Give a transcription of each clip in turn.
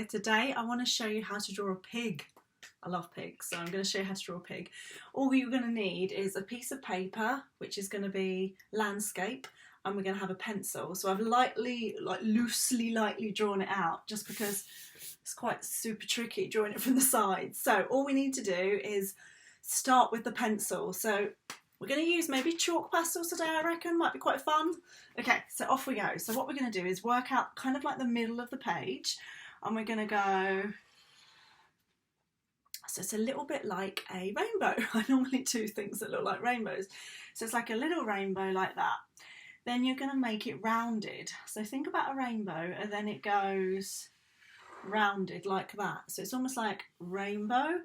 today I want to show you how to draw a pig. I love pigs, so I'm going to show you how to draw a pig. All you're going to need is a piece of paper, which is going to be landscape, and we're going to have a pencil. So I've loosely drawn it out, just because it's quite super tricky drawing it from the sides. So all we need to do is start with the pencil. So we're going to use maybe chalk pastels today, I reckon, might be quite fun. Okay, so off we go. So what we're going to do is work out kind of like the middle of the page, and we're going to go, so it's a little bit like a rainbow. I normally do things that look like rainbows. So it's like a little rainbow like that. Then you're going to make it rounded. So think about a rainbow, and then it goes rounded like that. So it's almost like rainbow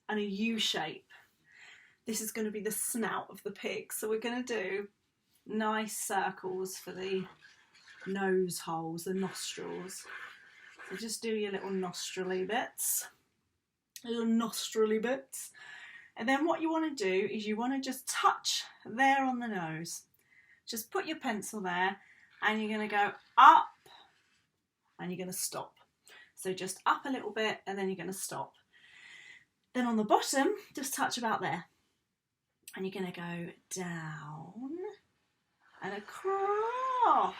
and a U shape. This is going to be the snout of the pig. So we're going to do nice circles for the nose holes, the nostrils. So just do your little nostrily bits. And then what you want to do is you want to just touch there on the nose. Just put your pencil there, and you're going to go up and you're going to stop. So just up a little bit, and then you're going to stop. Then on the bottom, just touch about there. And you're going to go down and across.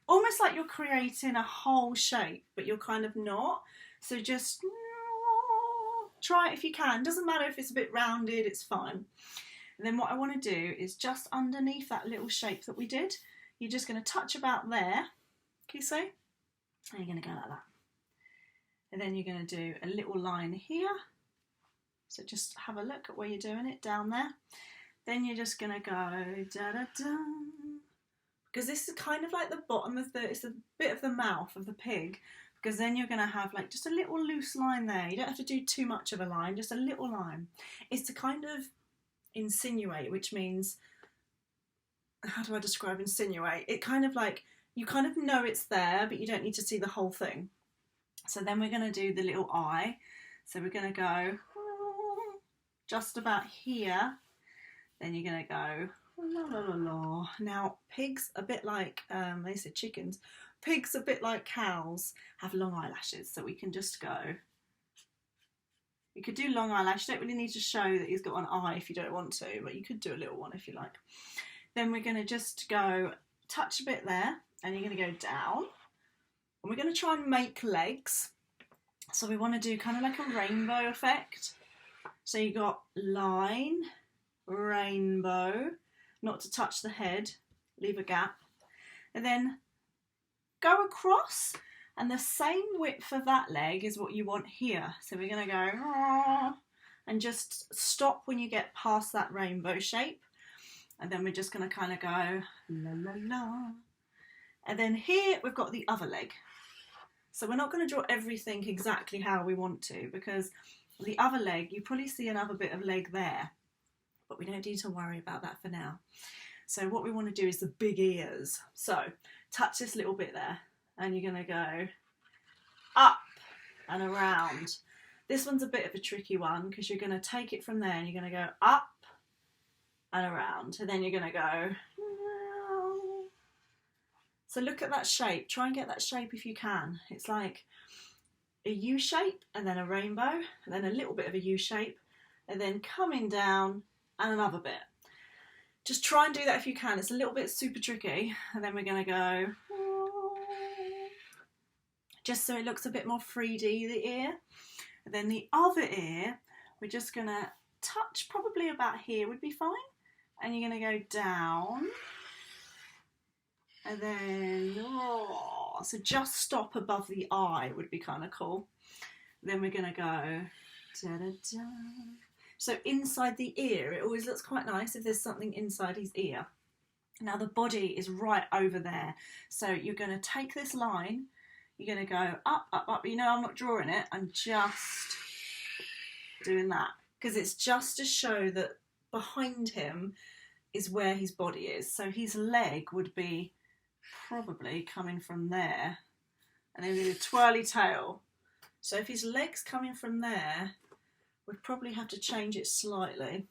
Almost like you're creating a whole shape, but you're kind of not. So just try it if you can. Doesn't matter if it's a bit rounded, it's fine. And then what I want to do is just underneath that little shape that we did, you're just going to touch about there. Can you see? And you're going to go like that. And then you're going to do a little line here. So just have a look at where you're doing it, down there. Then you're just going to go da-da-da. Because this is kind of like the bottom of it's a bit of the mouth of the pig. Because then you're going to have like just a little loose line there. You don't have to do too much of a line, just a little line. It's to kind of insinuate, which means, how do I describe insinuate? It kind of like, you kind of know it's there, but you don't need to see the whole thing. So then we're going to do the little eye. So we're going to go just about here. Then you're going to go la la la la. Now pigs, a bit like they said chickens, pigs a bit like cows have long eyelashes, so we can just go, you could do long eyelash. You don't really need to show that he's got an eye if you don't want to, but you could do a little one if you like. Then we're going to just go touch a bit there, and you're going to go down, and we're going to try and make legs. So we want to do kind of like a rainbow effect. So you got line, rainbow, not to touch the head, leave a gap, and then go across, and the same width of that leg is what you want here. So we're going to go and just stop when you get past that rainbow shape, and then we're just going to kind of go la la la, and then here we've got the other leg. So we're not going to draw everything exactly how we want to, because the other leg, you probably see another bit of leg there, but we don't need to worry about that for now. So what we want to do is the big ears. So touch this little bit there, and you're going to go up and around. This one's a bit of a tricky one, because you're going to take it from there and you're going to go up and around, and then you're going to go. So look at that shape. Try and get that shape if you can. It's like a U shape, and then a rainbow, and then a little bit of a U shape, and then coming down and another bit. Just try and do that if you can. It's a little bit super tricky. And then we're going to go, just so it looks a bit more 3D, the ear. And then the other ear, we're just going to touch probably about here would be fine. And you're going to go down. And then, so just stop above the eye would be kind of cool. Then we're going to go da-da-da. So inside the ear, it always looks quite nice if there's something inside his ear. Now the body is right over there. So you're going to take this line, you're going to go up, up, up. You know, I'm not drawing it, I'm just doing that. Because it's just to show that behind him is where his body is. So his leg would be probably coming from there. And then we do a twirly tail. So if his leg's coming from there, we'd probably have to change it slightly,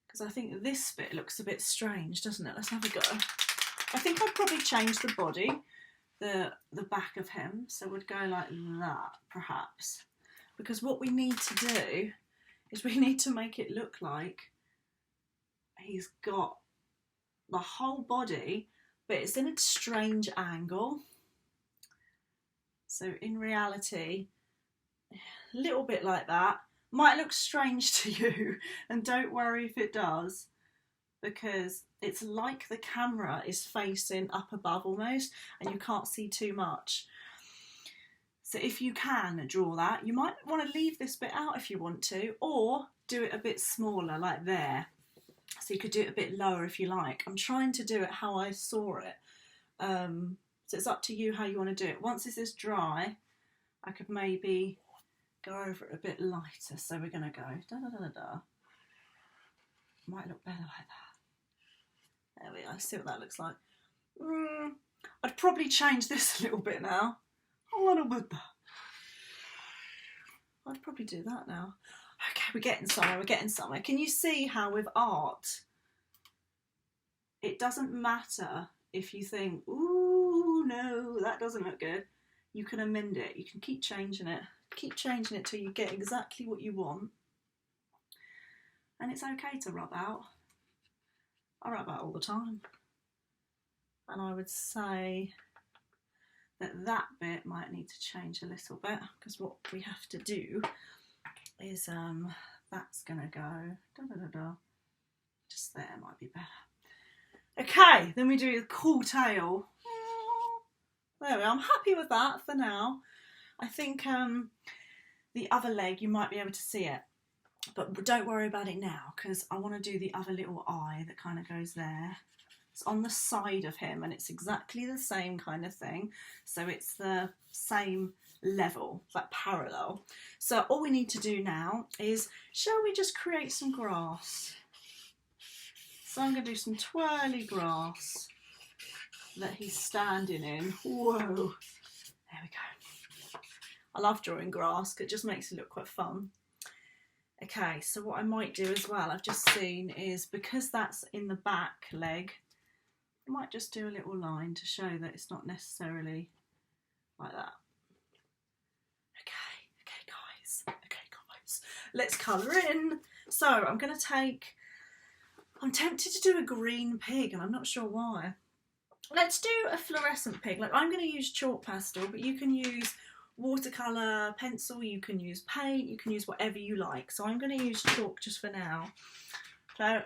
because I think this bit looks a bit strange, doesn't it? Let's have a go. I think I'd probably change the body the back of him. So we'd go like that, perhaps. Because what we need to do is we need to make it look like he's got the whole body, but it's in a strange angle. So in reality, a little bit like that. Might look strange to you, and don't worry if it does, because it's like the camera is facing up above almost, and you can't see too much. So if you can draw that, you might want to leave this bit out if you want to, or do it a bit smaller like there. So you could do it a bit lower if you like. I'm trying to do it how I saw it. So it's up to you how you want to do it. Once this is dry, I could maybe go over it a bit lighter. So we're going to go da-da-da-da-da. Might look better like that. There we go. See what that looks like. I'd probably change this a little bit now. A little bit. I'd probably do that now. Okay, we're getting somewhere. Can you see how with art, it doesn't matter if you think, ooh, no, that doesn't look good. You can amend it. You can keep changing it. Keep changing it till you get exactly what you want. And it's okay to rub out. I rub out all the time. And I would say that bit might need to change a little bit, because what we have to do is that's gonna go da-da-da-da. Just there might be better. Okay, then we do the cool tail. There we are. I'm happy with that for now. I think the other leg, you might be able to see it, but don't worry about it now, because I want to do the other little eye that kind of goes there. It's on the side of him, and it's exactly the same kind of thing. So it's the same level, like parallel. So all we need to do now is, shall we just create some grass? So I'm going to do some twirly grass that he's standing in. Whoa, there we go. I love drawing grass because it just makes it look quite fun. Okay, so what I might do as well, I've just seen, is because that's in the back leg, I might just do a little line to show that it's not necessarily like that. Okay guys, let's colour in. So I'm going to take, I'm tempted to do a green pig, and I'm not sure why. Let's do a fluorescent pig. Like, I'm going to use chalk pastel, but you can use watercolour, pencil, you can use paint, you can use whatever you like. So I'm going to use chalk just for now. So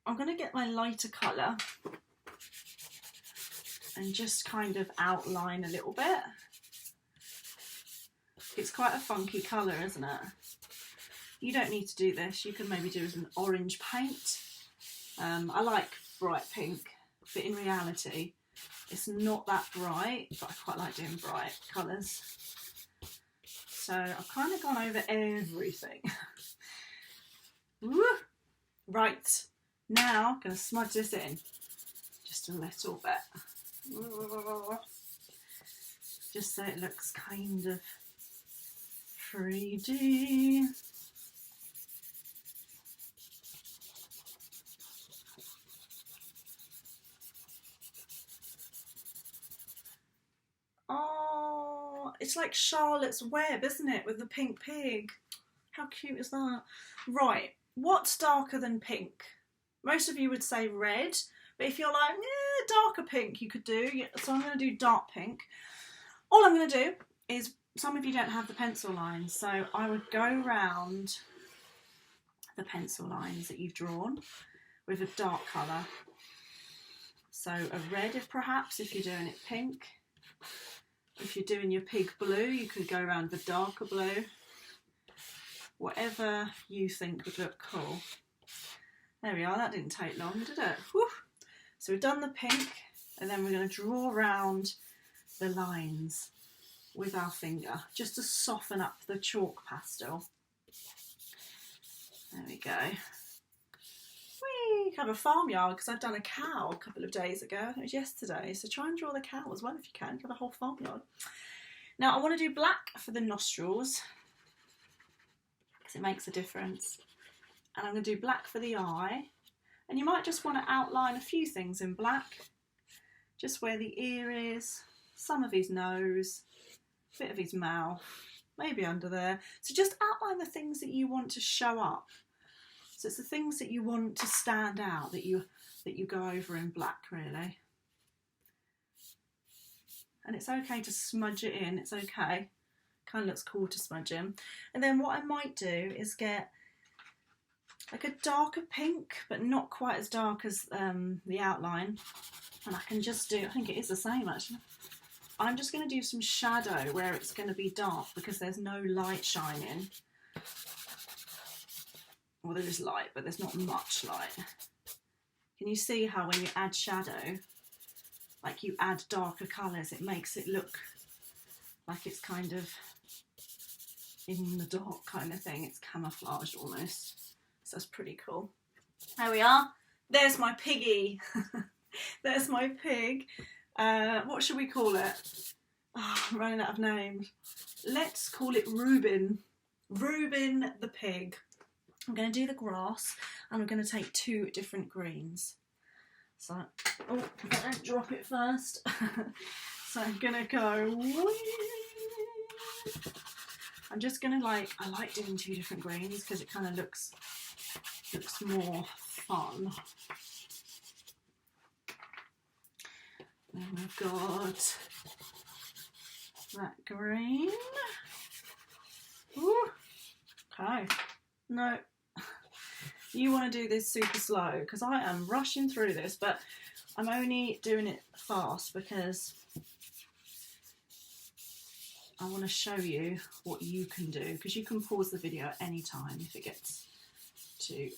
I'm going to get my lighter colour and just kind of outline a little bit. It's quite a funky colour, isn't it? You don't need to do this. You can maybe do as an orange paint. I like bright pink, but in reality, it's not that bright, but I quite like doing bright colours. So I've kind of gone over everything. Woo! Right, now I'm going to smudge this in just a little bit. Just so it looks kind of 3D. Oh, it's like Charlotte's Web, isn't it, with the pink pig? How cute is that? Right, what's darker than pink? Most of you would say red, but if you're like, yeah, darker pink you could do. So I'm going to do dark pink. All I'm going to do is, some of you don't have the pencil lines, so I would go round the pencil lines that you've drawn with a dark colour. So a red, if perhaps, if you're doing it pink. If you're doing your pig blue, you could go around the darker blue. Whatever you think would look cool. There we are, that didn't take long, did it? Whew. So we've done the pink, and then we're going to draw around the lines with our finger, just to soften up the chalk pastel. There we go. We have a farmyard because I've done a cow a couple of days ago. I think it was yesterday. So try and draw the cow as well if you can. You've got a whole farmyard. Now I want to do black for the nostrils because it makes a difference. And I'm going to do black for the eye. And you might just want to outline a few things in black. Just where the ear is. some of his nose, a bit of his mouth, maybe under there. So just outline the things that you want to show up. So it's the things that you want to stand out that you go over in black, really. And it's okay to smudge it in, it's okay. Kind of looks cool to smudge in. And then what I might do is get like a darker pink, but not quite as dark as the outline. And I can just do, I think it is the same actually. I'm just going to do some shadow where it's going to be dark because there's no light shining. Well, there is light, but there's not much light. Can you see how when you add shadow, like you add darker colours, it makes it look like it's kind of in the dark kind of thing. It's camouflaged almost. So that's pretty cool. There we are. There's my piggy. There's my pig. What should we call it? Oh, I'm running out of names. Let's call it Reuben. Reuben the pig. I'm going to do the grass and I'm going to take 2 different greens. So, oh, don't drop it first. So I'm going to go... I'm just going to I like doing 2 different greens because it kind of looks more fun. Then we've got that green. Ooh. Okay. No. You want to do this super slow because I am rushing through this, but I'm only doing it fast because I want to show you what you can do, because you can pause the video at any time if it gets too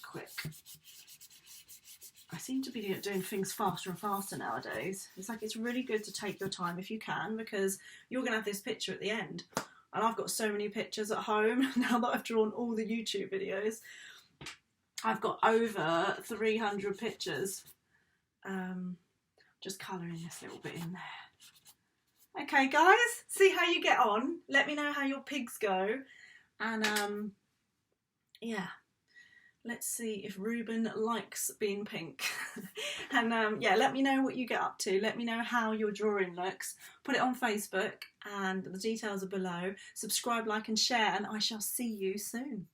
quick. I seem to be doing things faster and faster nowadays. It's like it's really good to take your time if you can, because you're going to have this picture at the end. And I've got so many pictures at home now that I've drawn all the YouTube videos. I've got over 300 pictures. Just colouring this little bit in there. Okay guys, see how you get on. Let me know how your pigs go. And yeah, let's see if Reuben likes being pink. And yeah, let me know what you get up to. Let me know how your drawing looks. Put it on Facebook and the details are below. Subscribe, like and share, and I shall see you soon.